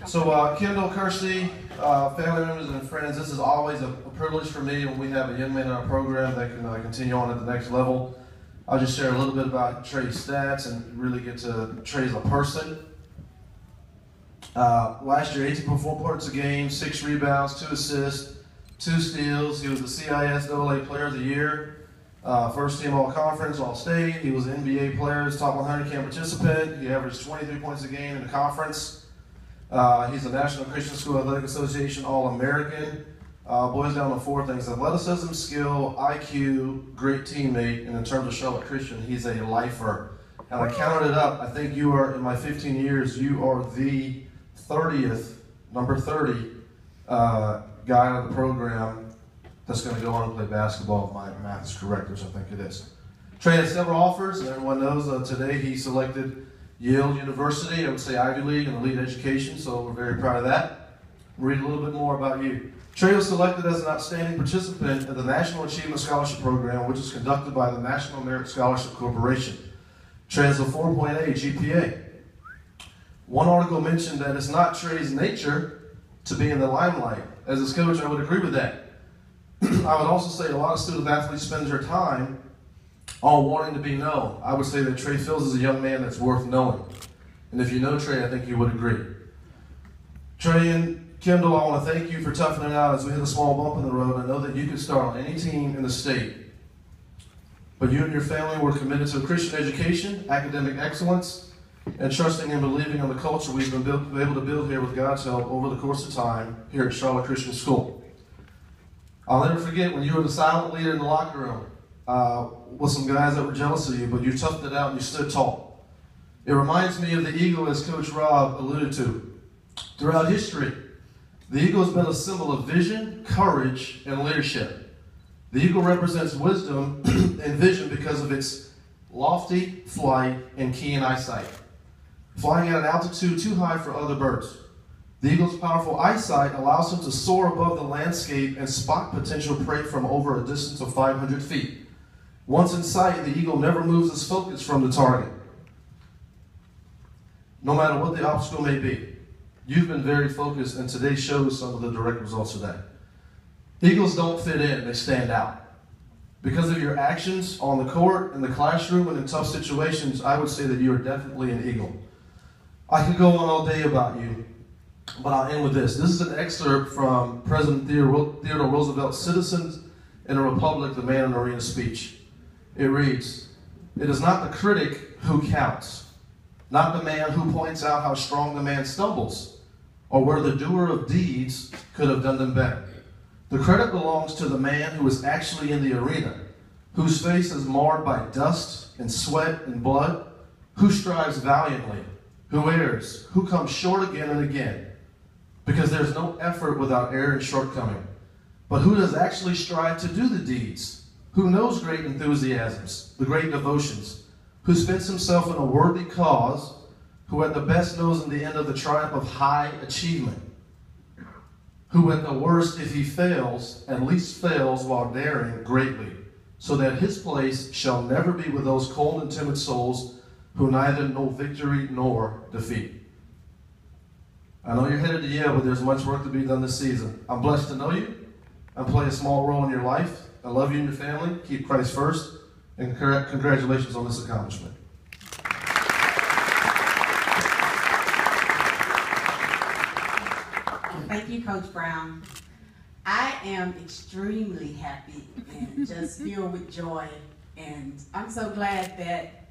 So Kendall, Kirsty, family members and friends, this is always a privilege for me when we have a young man in our program that can continue on at the next level. I'll just share a little bit about Trey's stats and really get to Trey as a person. Last year, 18.4 points a game, 6 rebounds, 2 assists, 2 steals. He was the CISAA Player of the Year. First team All-Conference, All-State. He was an NBA Players Top 100 camp participant. He averaged 23 points a game in the conference. He's a National Christian School Athletic Association All-American. Boils down to 4 things: athleticism, skill, IQ, great teammate, and in terms of Charlotte Christian, he's a lifer. And I counted it up. I think you are, in my 15 years, you are the 30th, number 30, guy on the program that's going to go on and play basketball, if my math is correct, which I think it is. Trey has several offers, and everyone knows today he selected Yale University, I would say Ivy League and elite education, so we're very proud of that. Read a little bit more about you. Trey was selected as an outstanding participant in the National Achievement Scholarship Program, which is conducted by the National Merit Scholarship Corporation. Trey has a 4.8 GPA. One article mentioned that it's not Trey's nature to be in the limelight. As his coach, I would agree with that. I would also say a lot of student athletes spend their time on wanting to be known. I would say that Trey feels as a young man that's worth knowing. And if you know Trey, I think you would agree. Trey and Kendall, I want to thank you for toughing it out as we hit a small bump in the road. I know that you could start on any team in the state. But you and your family were committed to Christian education, academic excellence, and trusting and believing in the culture we've been able to build here with God's help over the course of time here at Charlotte Christian School. I'll never forget when you were the silent leader in the locker room with some guys that were jealous of you, but you toughed it out and you stood tall. It reminds me of the eagle, as Coach Rob alluded to. Throughout history, the eagle has been a symbol of vision, courage, and leadership. The eagle represents wisdom and vision because of its lofty flight and keen eyesight, flying at an altitude too high for other birds. The eagle's powerful eyesight allows him to soar above the landscape and spot potential prey from over a distance of 500 feet. Once in sight, the eagle never moves his focus from the target, no matter what the obstacle may be. You've been very focused, and today shows some of the direct results of that. Eagles don't fit in, they stand out. Because of your actions on the court, in the classroom, and in tough situations, I would say that you are definitely an eagle. I could go on all day about you, but I'll end with this. This is an excerpt from President Theodore Roosevelt's Citizens in a Republic, the Man in the Arena speech. It reads, "It is not the critic who counts, not the man who points out how strong the man stumbles, or where the doer of deeds could have done them better. The credit belongs to the man who is actually in the arena, whose face is marred by dust and sweat and blood, who strives valiantly, who errs, who comes short again and again. Because there's no effort without error and shortcoming. But who does actually strive to do the deeds? Who knows great enthusiasms, the great devotions, who spends himself in a worthy cause, who at the best knows in the end of the triumph of high achievement, who at the worst, if he fails, at least fails while daring greatly, so that his place shall never be with those cold and timid souls who neither know victory nor defeat." I know you're headed to Yale, but there's much work to be done this season. I'm blessed to know you and play a small role in your life. I love you and your family. Keep Christ first, and congratulations on this accomplishment. Thank you, Coach Brown. I am extremely happy and just filled with joy, and I'm so glad that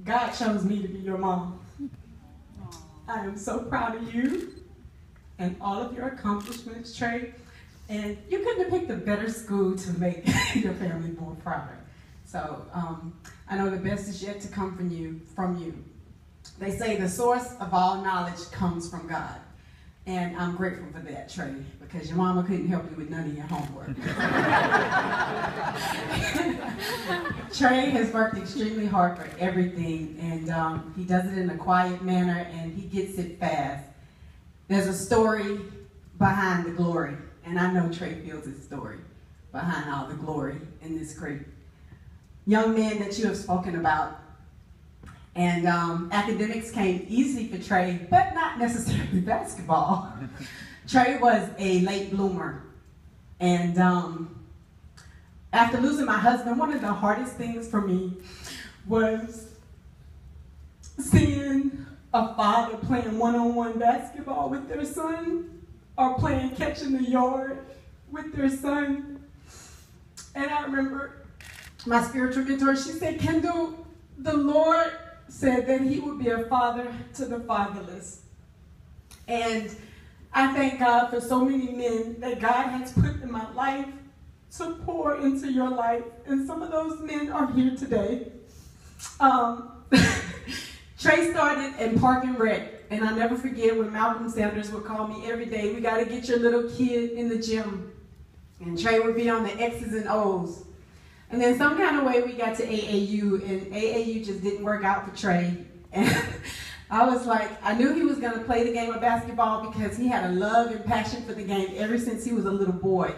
God chose me to be your mom. I am so proud of you and all of your accomplishments, Trey. And you couldn't have picked a better school to make your family more prouder. So I know the best is yet to come from you. They say the source of all knowledge comes from God. And I'm grateful for that, Trey, because your mama couldn't help you with none of your homework. Trey has worked extremely hard for everything, and he does it in a quiet manner, and he gets it fast. There's a story behind the glory, and I know Trey feels his story behind all the glory in this great young man that you have spoken about. And academics came easy for Trey, but not necessarily basketball. Trey was a late bloomer. And after losing my husband, one of the hardest things for me was seeing a father playing one-on-one basketball with their son or playing catch in the yard with their son. And I remember my spiritual mentor, she said, Kendall, the Lord said that he would be a father to the fatherless. And I thank God for so many men that God has put in my life to pour into your life. And some of those men are here today. Trey started in Park and Rec, and I'll never forget when Malcolm Sanders would call me every day, we got to get your little kid in the gym. And Trey would be on the X's and O's. And then some kind of way we got to AAU, and AAU just didn't work out for Trey. And I was like, I knew he was going to play the game of basketball because he had a love and passion for the game ever since he was a little boy.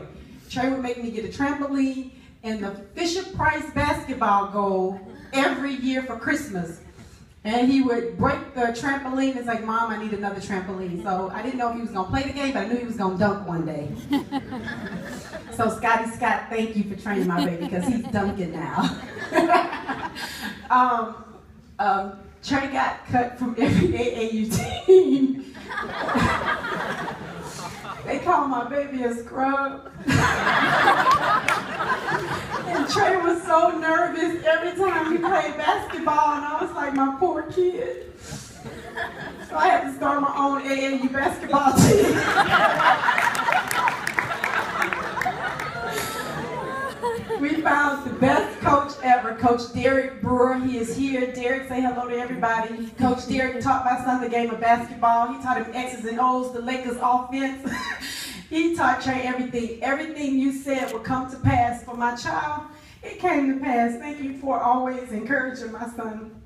Trey would make me get a trampoline and the Fisher-Price basketball goal every year for Christmas. And he would break the trampoline. It's like, Mom, I need another trampoline. So I didn't know if he was going to play the game, but I knew he was going to dunk one day. So Scotty Scott, thank you for training my baby because he's dunking now. Trey got cut from every AAU team. They call my baby a scrub. And Trey was so nervous every time we played basketball, and I was like, my poor kid. So I had to start my own AAU basketball team. We found the best coach ever, Coach Derek Brewer. He is here. Derek, say hello to everybody. Coach Derek taught my son the game of basketball. He taught him X's and O's, the Lakers offense. He taught Trey everything. Everything you said would come to pass for my child. It came to pass. Thank you for always encouraging my son.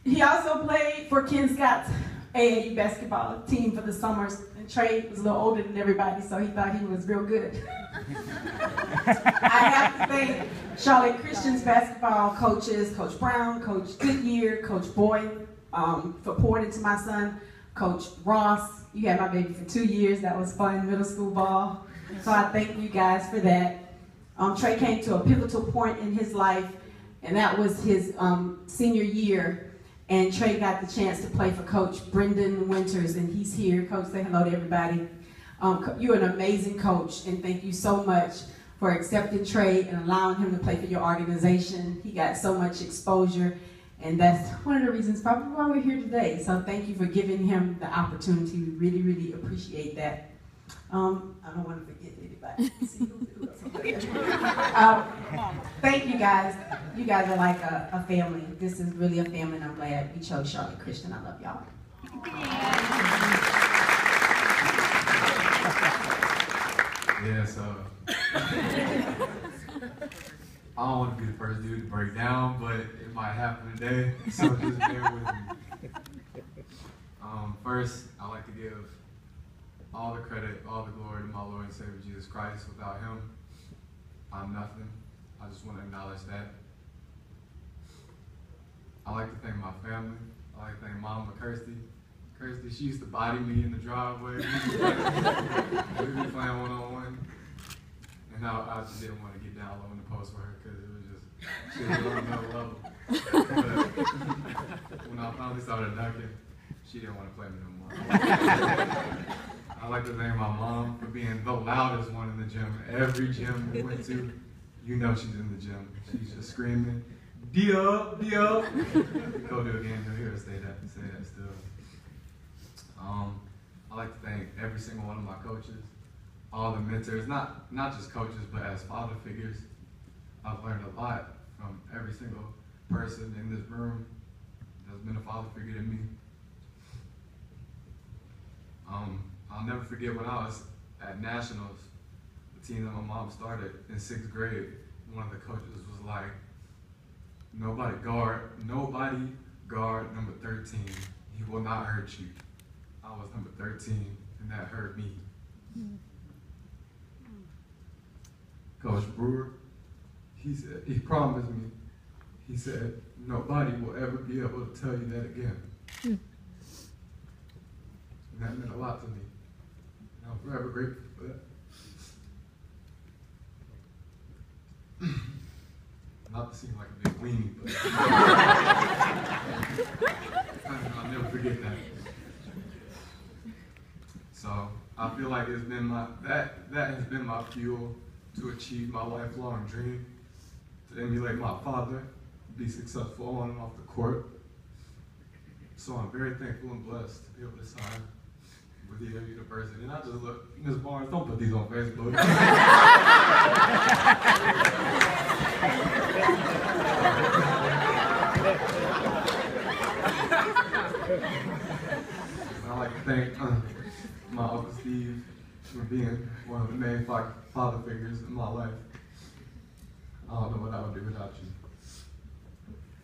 He also played for Ken Scott's AAU basketball team for the summers. And Trey was a little older than everybody, so he thought he was real good. I have to thank Charlotte Christian's basketball coaches, Coach Brown, Coach Goodyear, Coach Boyd, for pouring into my son. Coach Ross, you had my baby for 2 years. That was fun, middle school ball. So I thank you guys for that. Trey came to a pivotal point in his life, and that was his senior year. And Trey got the chance to play for Coach Brendan Winters, and he's here. Coach, say hello to everybody. You're an amazing coach, and thank you so much for accepting Trey and allowing him to play for your organization. He got so much exposure, and that's one of the reasons probably why we're here today. So thank you for giving him the opportunity. We really, really appreciate that. I don't want to forget anybody. Thank you guys. You guys are like a family. This is really a family, and I'm glad we chose Charlotte Christian. I love y'all. Yeah, so I don't want to be the first dude to break down, but it might happen today, so just bear with me. First, I like to give all the credit, all the glory to my Lord and Savior Jesus Christ. Without him, I'm nothing. I just want to acknowledge that. I like to thank my family. I like to thank Mama Kirsty. Kirsty, she used to body me in the driveway. We'd be playing one-on-one. And I just didn't want to get down low in the post with her because it was just, she was on another level. But when I finally started dunking, she didn't want to play me no more. I like to thank my mom for being the loudest one in the gym. Every gym we went to, you know she's in the gym. She's just screaming, D up, D up. Go do it again, you'll hear her say that still. I like to thank every single one of my coaches, all the mentors, not just coaches, but as father figures. I've learned a lot from every single person in this room that's been a father figure to me. I'll never forget when I was at Nationals, the team that my mom started in 6th grade, one of the coaches was like, nobody guard number 13. He will not hurt you. I was number 13, and that hurt me. Coach Brewer, he promised me, he said, nobody will ever be able to tell you that again. And that meant a lot to me. And I'm forever grateful for that. Not to seem like a big weenie, but I'll never forget that. So I feel like it's been that has been my fuel to achieve my lifelong dream, to emulate my father, be successful on and off the court. So I'm very thankful and blessed to be able to sign with Yale University. And I just look, Ms. Barnes, don't put these on Facebook. I'd like to thank my Uncle Steve for being one of the main father figures in my life. I don't know what I would do without you.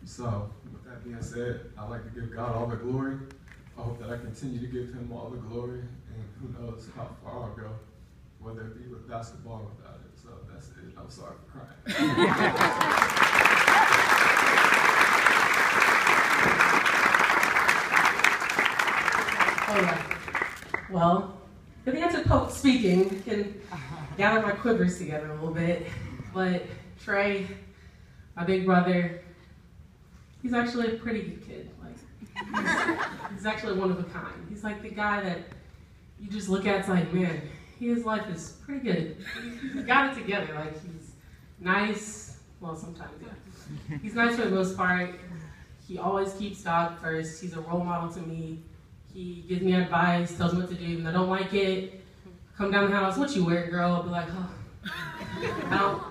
So, with that being said, I'd like to give God all the glory. I hope that I continue to give him all the glory, and who knows how far I'll go, whether it be with basketball or without it. So that's it. I'm sorry for crying. All right. Well, at the end of Pope speaking, I can gather my quivers together a little bit. But Trey, my big brother, he's actually a pretty good kid. Like, he's actually one of a kind. He's like the guy that you just look at, it's like, man, his life is pretty good. He's got it together. Like, he's nice. Well, sometimes, yeah. He's nice for the most part. He always keeps God first. He's a role model to me. He gives me advice, tells me what to do. If I don't like it, come down the house, what you wear, girl? I'll be like, oh,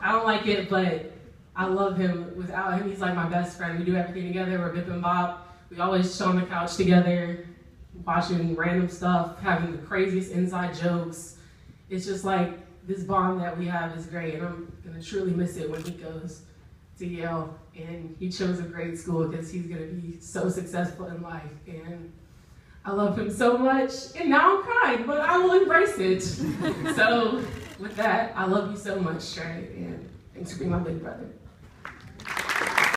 I don't like it, but I love him. Without him, he's like my best friend. We do everything together. We're bip and bop. We always chill on the couch together, watching random stuff, having the craziest inside jokes. It's just like this bond that we have is great, and I'm gonna truly miss it when he goes to Yale and he chose a great school because he's gonna be so successful in life. And I love him so much, and now I'm crying, but I will embrace it. So with that, I love you so much, Trey, and thanks for being my big brother.